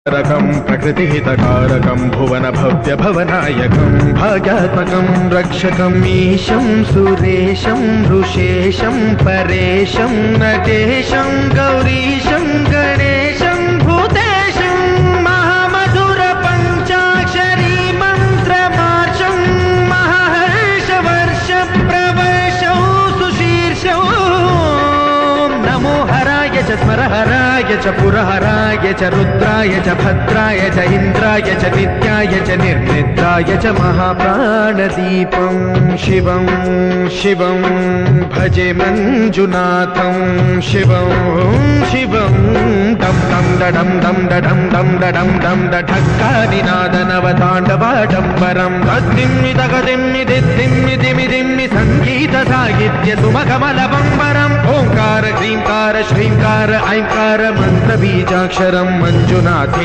रकं प्रकृतिहितकारकं भुवन भव्य भवनायकं भाग्यात्मकं रक्षकं ईशं सुरेशं ऋषेशं परेशं नटेशं गौरीशं गणेशं भूतेशं महामधुर पञ्चाक्षरी मन्त्रमार्षं महर्षवर्ष प्रवर्षौ सुशीर्षौ नमो हराय च स्मरहराय च पुरहराय च रुद्राय च भद्राय च इन्द्राय च नित्याय च निर्निद्राय च महाप्राणदीपं शिवं शिवं भजे मञ्जुनाथं शिवं शिवं डं डं डं डं डं डं डं डं ढक्कानिनादनवताण्डवाडम्बरं तद्दिम्मि तगदिम्मि दिद्दिम्मि दिमि दिम्मि सङ्गीतसाहित्य सुमकमलबम्बरम् ओङ्कार ह्रीङ्कार श्रीङ्कार ऐङ्कार मन्त्रबीजाक्षरं मञ्जुनाथे।